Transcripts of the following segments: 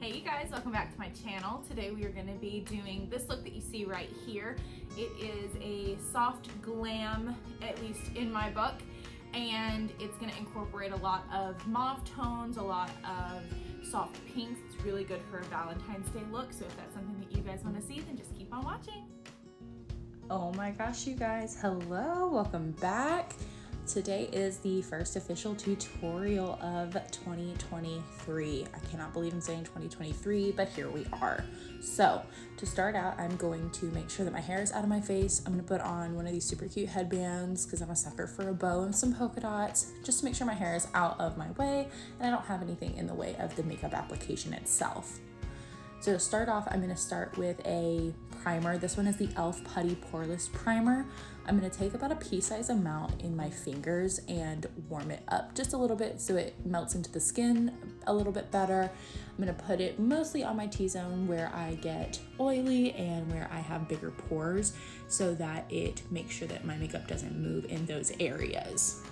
Hey you guys, welcome back to my channel. Today we are going to be doing this look that you see right here. It is a soft glam, at least in my book, and it's going to incorporate a lot of mauve tones, a lot of soft pinks. It's really good for a Valentine's Day look, so if that's something that you guys want to see, then just keep on watching. Oh my gosh, you guys, hello, welcome back. Today is the first official tutorial of 2023. I cannot believe I'm saying 2023, but here we are. So to start out, I'm going to make sure that my hair is out of my face. I'm gonna put on one of these super cute headbands because I'm a sucker for a bow and some polka dots, just to make sure my hair is out of my way and I don't have anything in the way of the makeup application itself. So to start off, I'm gonna start with a primer. This one is the e.l.f. Putty Poreless Primer. I'm gonna take about a pea-sized amount in my fingers and warm it up just a little bit so it melts into the skin a little bit better. I'm gonna put it mostly on my T-zone where I get oily and where I have bigger pores so that it makes sure that my makeup doesn't move in those areas.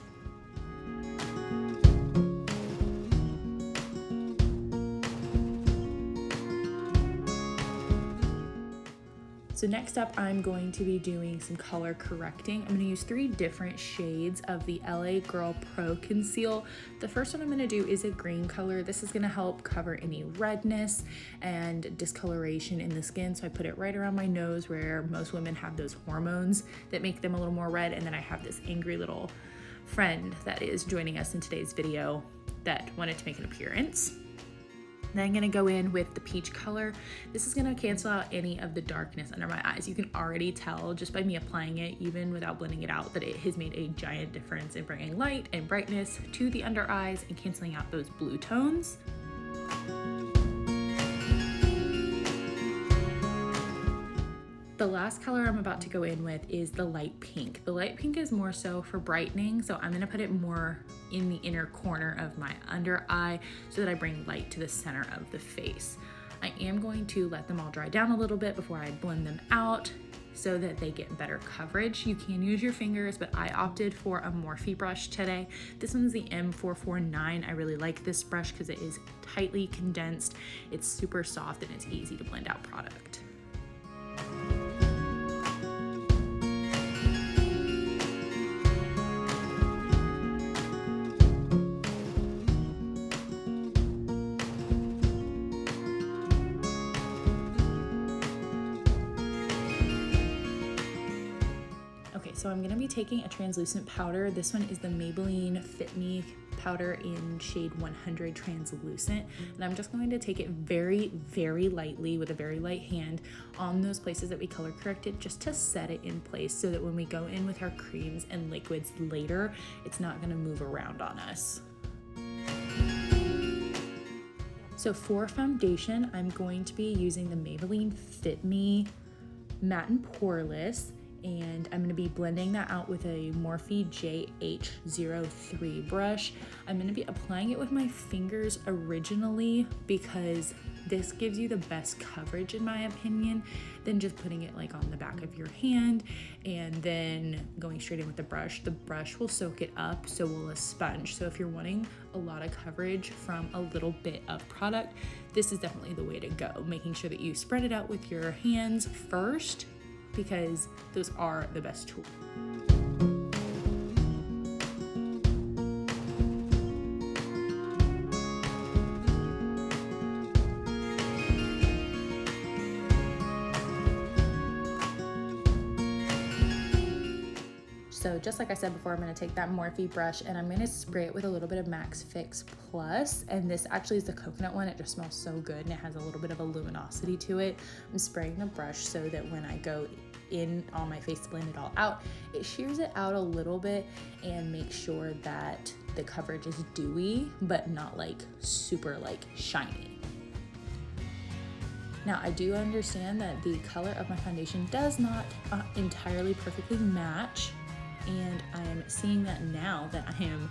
So next up, I'm going to be doing some color correcting. I'm gonna use 3 different shades of the LA Girl Pro Conceal. The first one I'm gonna do is a green color. This is gonna help cover any redness and discoloration in the skin. So I put it right around my nose where most women have those hormones that make them a little more red. And then I have this angry little friend that is joining us in today's video that wanted to make an appearance. Then I'm gonna go in with the peach color. This is gonna cancel out any of the darkness under my eyes. You can already tell just by me applying it, even without blending it out, that it has made a giant difference in bringing light and brightness to the under eyes and canceling out those blue tones. The last color I'm about to go in with is the light pink. The light pink is more so for brightening, so I'm gonna put it more in the inner corner of my under eye so that I bring light to the center of the face. I am going to let them all dry down a little bit before I blend them out so that they get better coverage. You can use your fingers, but I opted for a Morphe brush today. This one's the M449. I really like this brush because it is tightly condensed, it's super soft, and it's easy to blend out product. So I'm gonna be taking a translucent powder. This one is the Maybelline Fit Me powder in shade 100 translucent. And I'm just going to take it very, very lightly with a very light hand on those places that we color corrected just to set it in place so that when we go in with our creams and liquids later, it's not gonna move around on us. So for foundation, I'm going to be using the Maybelline Fit Me Matte and Poreless. And I'm going to be blending that out with a Morphe JH03 brush. I'm going to be applying it with my fingers originally because this gives you the best coverage in my opinion than just putting it like on the back of your hand and then going straight in with the brush. The brush will soak it up, so will a sponge. So if you're wanting a lot of coverage from a little bit of product, this is definitely the way to go. Making sure that you spread it out with your hands first, because those are the best tools. So just like I said before, I'm going to take that Morphe brush and I'm going to spray it with a little bit of Max Fix Plus. And this actually is the coconut one. It just smells so good and it has a little bit of a luminosity to it. I'm spraying the brush so that when I go in on my face to blend it all out, it shears it out a little bit and makes sure that the coverage is dewy, but not like super like shiny. Now I do understand that the color of my foundation does not entirely perfectly match, and I'm seeing that now that I am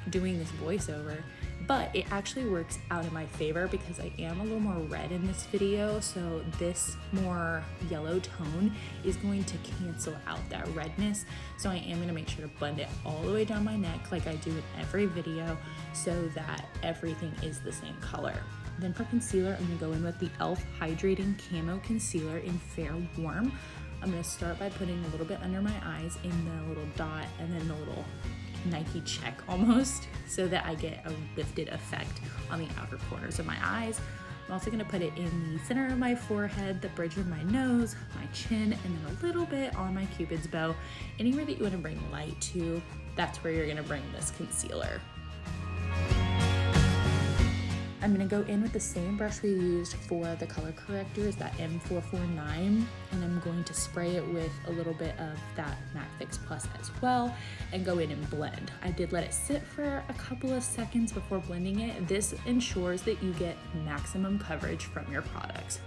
doing this voiceover, but it actually works out in my favor because I am a little more red in this video, so this more yellow tone is going to cancel out that redness. So I am going to make sure to blend it all the way down my neck like I do in every video so that everything is the same color. Then for concealer, I'm gonna go in with the e.l.f. Hydrating Camo Concealer in Fair Warm. I'm gonna start by putting a little bit under my eyes in the little dot and then the little Nike check almost, so that I get a lifted effect on the outer corners of my eyes. I'm also gonna put it in the center of my forehead, the bridge of my nose, my chin, and then a little bit on my cupid's bow. Anywhere that you wanna bring light to, that's where you're gonna bring this concealer. I'm gonna go in with the same brush we used for the color correctors, that M449, and I'm going to spray it with a little bit of that Matte Fix Plus as well, and go in and blend. I did let it sit for a couple of seconds before blending it. This ensures that you get maximum coverage from your products.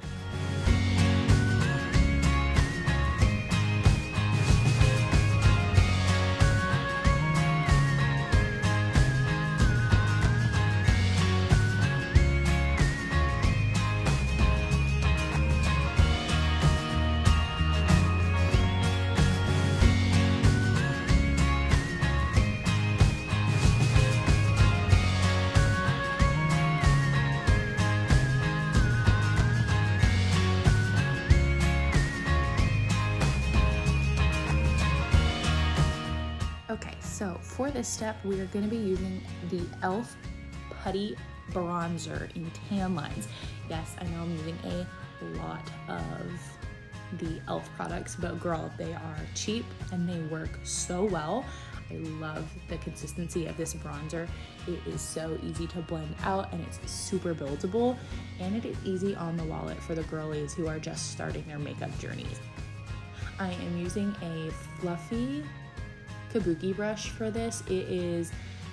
Okay, so for this step, we are gonna be using the e.l.f. Putty Bronzer in Tan Lines. Yes, I know I'm using a lot of the e.l.f. products, but girl, they are cheap and they work so well. I love the consistency of this bronzer. It is so easy to blend out and it's super buildable, and it is easy on the wallet for the girlies who are just starting their makeup journeys. I am using a fluffy kabuki brush for this. It is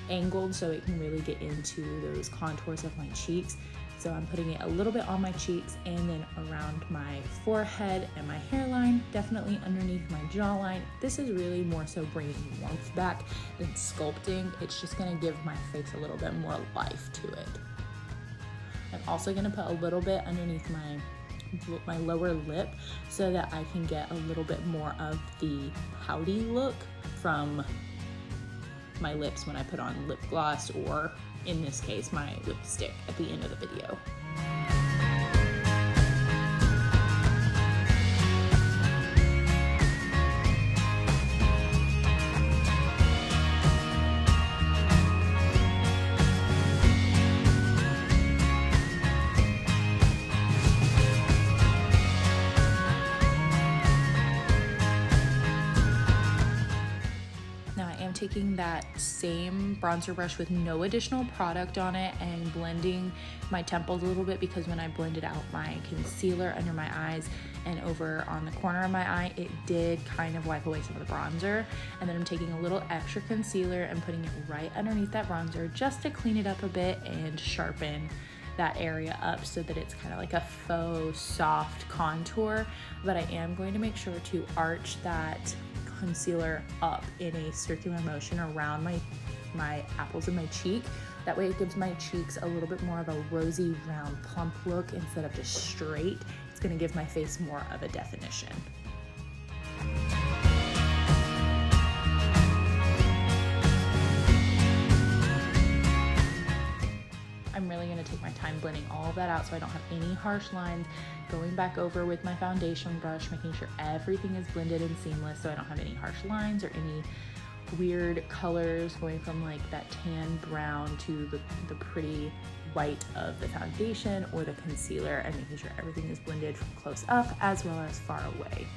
angled so it can really get into those contours of my cheeks. So I'm putting it a little bit on my cheeks and then around my forehead and my hairline, definitely underneath my jawline. This is really more so bringing warmth back than sculpting. It's just gonna give my face a little bit more life to it. I'm also gonna put a little bit underneath my lower lip so that I can get a little bit more of the pouty look from my lips when I put on lip gloss, or in this case, my lipstick at the end of the video. Taking that same bronzer brush with no additional product on it and blending my temples a little bit, because when I blended out my concealer under my eyes and over on the corner of my eye, it did kind of wipe away some of the bronzer. And then I'm taking a little extra concealer and putting it right underneath that bronzer just to clean it up a bit and sharpen that area up so that it's kind of like a faux soft contour. But I am going to make sure to arch that concealer up in a circular motion around my apples of my cheek. That way it gives my cheeks a little bit more of a rosy, round, plump look instead of just straight. It's gonna give my face more of a definition. I'm really gonna take my time blending all of that out so I don't have any harsh lines. Going back over with my foundation brush, making sure everything is blended and seamless so I don't have any harsh lines or any weird colors going from like that tan brown to the pretty white of the foundation or the concealer, and making sure everything is blended from close up as well as far away.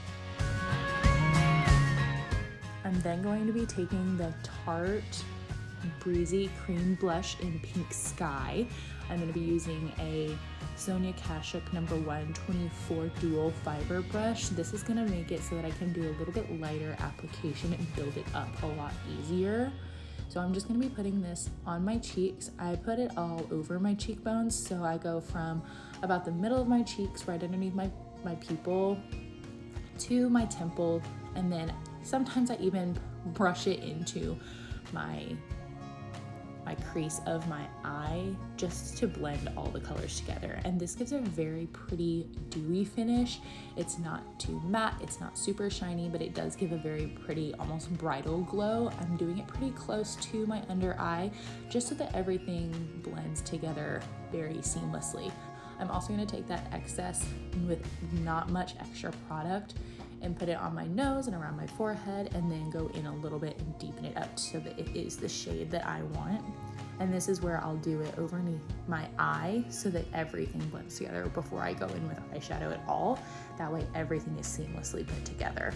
I'm then going to be taking the Tarte Breezy Cream Blush in Pink Sky. I'm going to be using a Sonia Kashuk No. 124 Dual Fiber brush. This is going to make it so that I can do a little bit lighter application and build it up a lot easier. So I'm just going to be putting this on my cheeks. I put it all over my cheekbones, so I go from about the middle of my cheeks, right underneath my pupil, to my temple, and then sometimes I even brush it into my my crease of my eye just to blend all the colors together. And this gives a very pretty dewy finish. It's not too matte, it's not super shiny, but it does give a very pretty, almost bridal glow. I'm doing it pretty close to my under eye just so that everything blends together very seamlessly. I'm also going to take that excess with not much extra product and put it on my nose and around my forehead, and then go in a little bit and deepen it up so that it is the shade that I want. And this is where I'll do it underneath my eye so that everything blends together before I go in with eyeshadow at all. That way everything is seamlessly put together.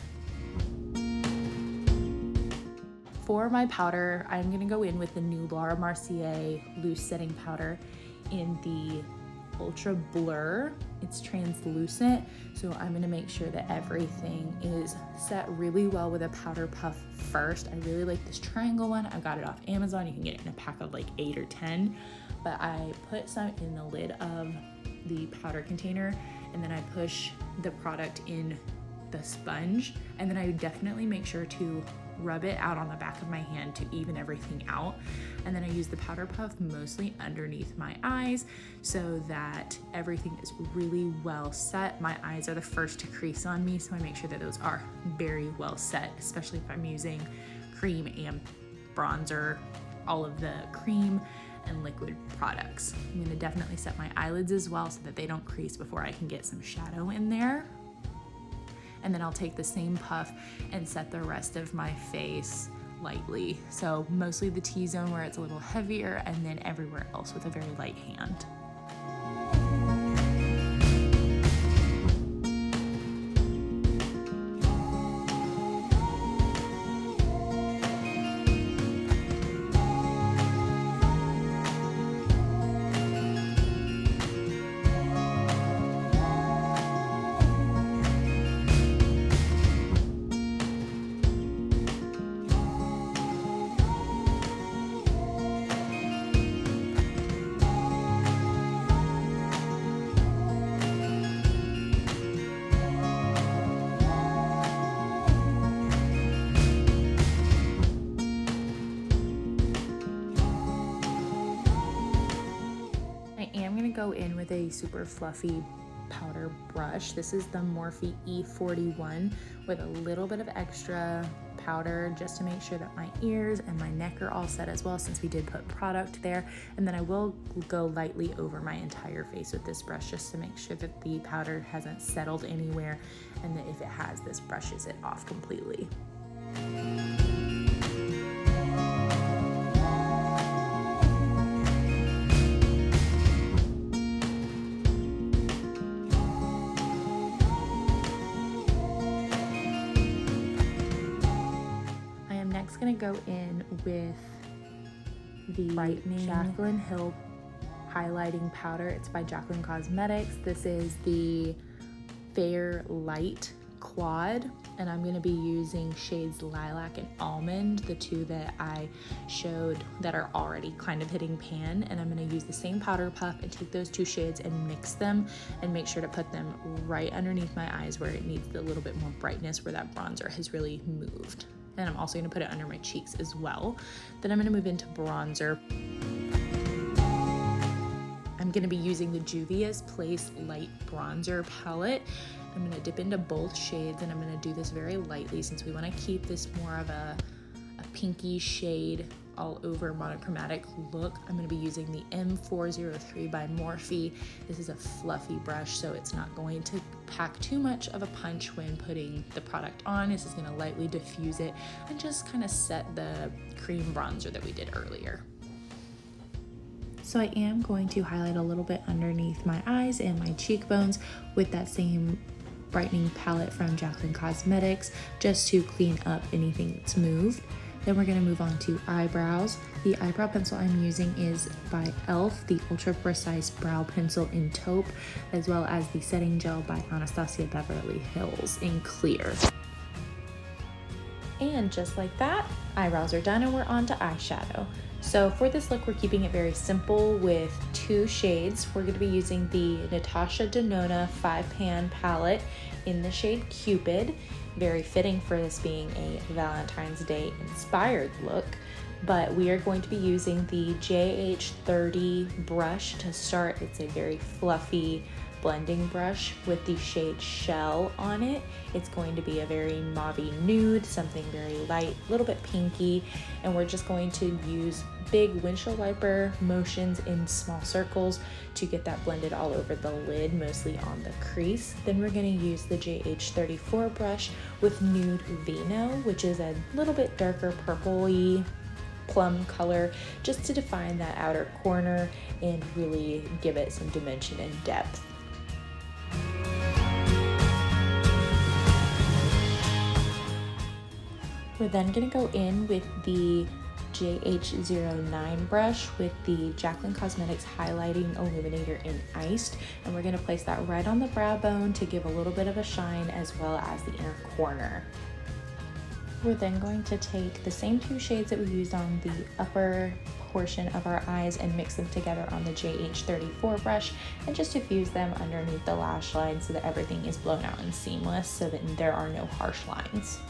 For my powder, I'm going to go in with the new Laura Mercier loose setting powder in the Ultra Blur. It's translucent, so I'm going to make sure that everything is set really well with a powder puff first. I really like this triangle one. I got it off Amazon. You can get it in a pack of like 8 or 10, but I put some in the lid of the powder container, and then I push the product in the sponge, and then I definitely make sure to rub it out on the back of my hand to even everything out. And then I use the powder puff mostly underneath my eyes so that everything is really well set. My eyes are the first to crease on me, so I make sure that those are very well set, especially if I'm using cream and bronzer, all of the cream and liquid products. I'm gonna definitely set my eyelids as well so that they don't crease before I can get some shadow in there. And then I'll take the same puff and set the rest of my face lightly. So mostly the T-zone where it's a little heavier, and then everywhere else with a very light hand. Go in with a super fluffy powder brush. This is the Morphe E41 with a little bit of extra powder just to make sure that my ears and my neck are all set as well, since we did put product there. And then I will go lightly over my entire face with this brush just to make sure that the powder hasn't settled anywhere, and that if it has, this brushes it off completely. Going to go in with the brightening Jaclyn Hill highlighting powder. It's by Jaclyn Cosmetics. This is the Fair Light Quad, and I'm going to be using shades Lilac and Almond, the two that I showed that are already kind of hitting pan. And I'm going to use the same powder puff and take those two shades and mix them and make sure to put them right underneath my eyes where it needs a little bit more brightness, where that bronzer has really moved. And I'm also going to put it under my cheeks as well. Then I'm going to move into bronzer. I'm going to be using the Juvia's Place Light Bronzer Palette. I'm going to dip into both shades, and I'm going to do this very lightly since we want to keep this more of a pinky shade all over monochromatic look. I'm going to be using the M403 by Morphe. This is a fluffy brush, so it's not going to pack too much of a punch when putting the product on. This is going to lightly diffuse it and just kind of set the cream bronzer that we did earlier. So I am going to highlight a little bit underneath my eyes and my cheekbones with that same brightening palette from Jaclyn Cosmetics, just to clean up anything that's moved. Then we're going to move on to eyebrows. The eyebrow pencil I'm using is by e.l.f., the Ultra Precise Brow Pencil in taupe, as well as the setting gel by Anastasia Beverly Hills in clear. And just like that, eyebrows are done and we're on to eyeshadow. So for this look, we're keeping it very simple with two shades. We're going to be using the Natasha Denona 5-pan palette in the shade Cupid. Very fitting for this being a Valentine's Day inspired look. but we are going to be using the JH30 brush to start. It's a very fluffy blending brush with the shade Shell on it. It's going to be a very mauvey nude, something very light, a little bit pinky, and we're just going to use big windshield wiper motions in small circles to get that blended all over the lid, mostly on the crease. Then we're going to use the JH34 brush with Nude Vino, which is a little bit darker purpley plum color, just to define that outer corner and really give it some dimension and depth. We're then going to go in with the JH09 brush with the Jaclyn Cosmetics Highlighting Illuminator in Iced, and we're going to place that right on the brow bone to give a little bit of a shine as well as the inner corner. We're then going to take the same two shades that we used on the upper portion of our eyes and mix them together on the JH34 brush and just diffuse them underneath the lash line so that everything is blown out and seamless, so that there are no harsh lines.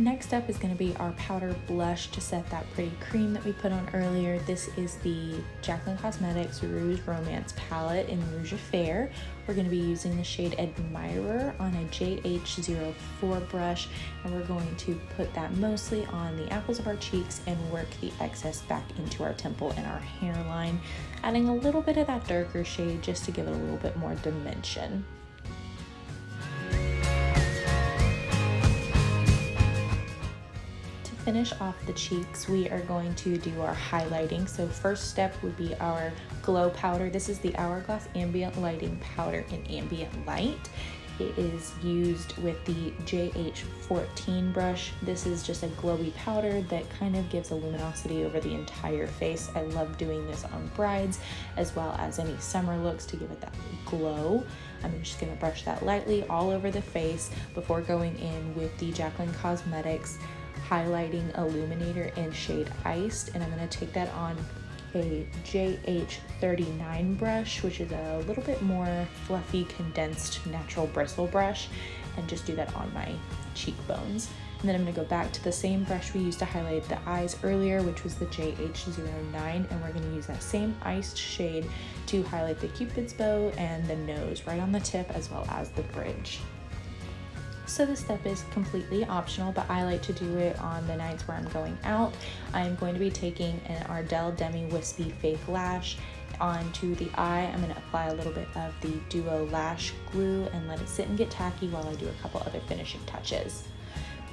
Next up is going to be our powder blush to set that pretty cream that we put on earlier. This is the Jaclyn Cosmetics Rouge Romance palette in Rouge Affair. We're going to be using the shade Admirer on a JH04 brush, and we're going to put that mostly on the apples of our cheeks and work the excess back into our temple and our hairline, adding a little bit of that darker shade just to give it a little bit more dimension. Finish off the cheeks, we are going to do our highlighting. So first step would be our glow powder. This is the Hourglass Ambient Lighting Powder in Ambient Light. It is used with the JH14 brush. This is just a glowy powder that kind of gives a luminosity over the entire face. I love doing this on brides as well as any summer looks to give it that glow. I'm just gonna brush that lightly all over the face before going in with the Jaclyn Cosmetics Highlighting Illuminator in shade Iced, and I'm going to take that on a JH39 brush, which is a little bit more fluffy, condensed, natural bristle brush, and just do that on my cheekbones. And then I'm going to go back to the same brush we used to highlight the eyes earlier, which was the JH09, and we're going to use that same iced shade to highlight the Cupid's bow and the nose right on the tip as well as the bridge. So this step is completely optional, but I like to do it on the nights where I'm going out. I'm going to be taking an Ardell Demi Wispy Fake Lash onto the eye. I'm going to apply a little bit of the Duo Lash Glue and let it sit and get tacky while I do a couple other finishing touches.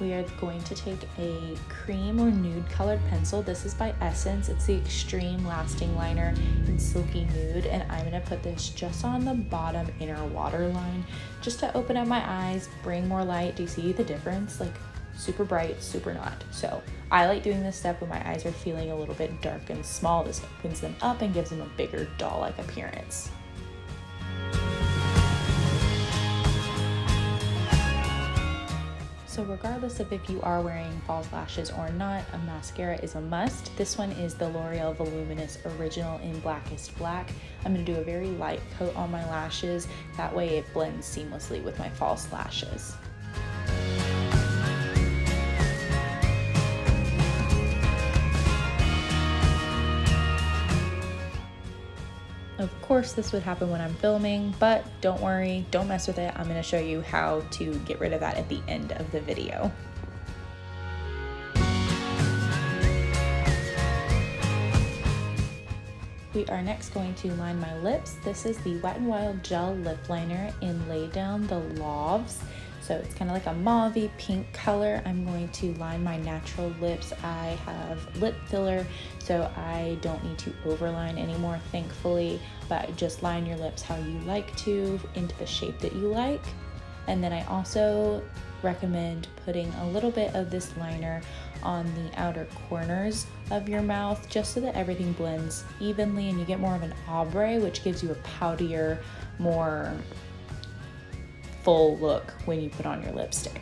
We are going to take a cream or nude colored pencil. This is by Essence. It's the Extreme Lasting Liner in Silky Nude, and I'm gonna put this just on the bottom inner waterline just to open up my eyes, bring more light. Do you see the difference? Like super bright, super not. So I like doing this step when my eyes are feeling a little bit dark and small. This opens them up and gives them a bigger doll-like appearance. So regardless of if you are wearing false lashes or not, a mascara is a must. This one is the L'Oreal Voluminous Original in Blackest Black. I'm going to do a very light coat on my lashes. That way it blends seamlessly with my false lashes. Of course, this would happen when I'm filming, but don't worry, don't mess with it. I'm going to show you how to get rid of that at the end of the video. We are next going to line my lips. This is the Wet n Wild Gel Lip Liner in Lay Down the Lauves. So it's kind of like a mauve-y pink color. I'm going to line my natural lips. I have lip filler, so I don't need to overline anymore, thankfully, but just line your lips how you like to, into the shape that you like. And then I also recommend putting a little bit of this liner on the outer corners of your mouth, just so that everything blends evenly and you get more of an ombre, which gives you a poutier, more full look when you put on your lipstick.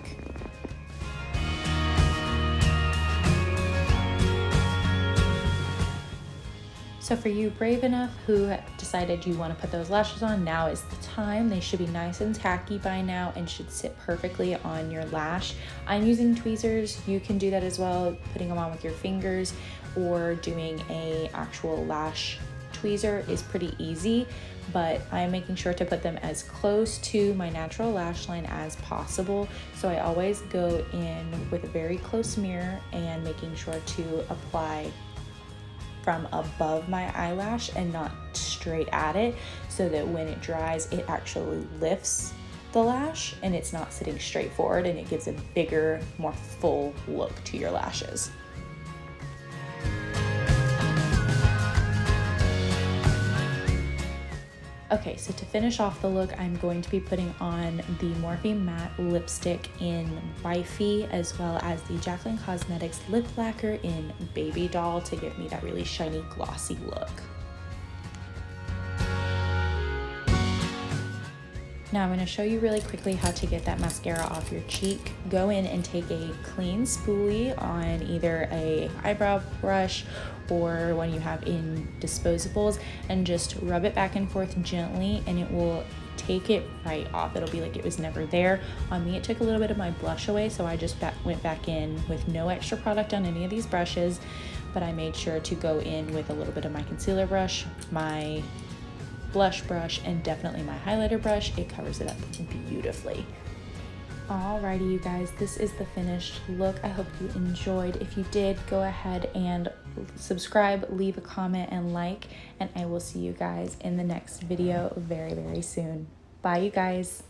So for you brave enough who decided you want to put those lashes on, now is the time. They should be nice and tacky by now and should sit perfectly on your lash. I'm using tweezers. You can do that as well, putting them on with your fingers, or doing a actual lash tweezer is pretty easy, but I'm making sure to put them as close to my natural lash line as possible. So I always go in with a very close mirror and making sure to apply from above my eyelash and not straight at it, so that when it dries, it actually lifts the lash and it's not sitting straight forward, and it gives a bigger, more full look to your lashes. Okay, so to finish off the look, I'm going to be putting on the Morphe Matte Lipstick in Wifey, as well as the Jaclyn Cosmetics Lip Lacquer in Baby Doll to give me that really shiny, glossy look. Now I'm going to show you really quickly how to get that mascara off your cheek. Go in and take a clean spoolie on either a eyebrow brush or one you have in disposables, and just rub it back and forth gently, and it will take it right off. It'll be like it was never there. On me, it took a little bit of my blush away, so I just went back in with no extra product on any of these brushes, but I made sure to go in with a little bit of my concealer brush, my blush brush, and definitely my highlighter brush. It covers it up beautifully. Alrighty, you guys, this is the finished look. I hope you enjoyed. If you did, go ahead and subscribe, leave a comment, and like, and I will see you guys in the next video very, very soon. Bye, you guys.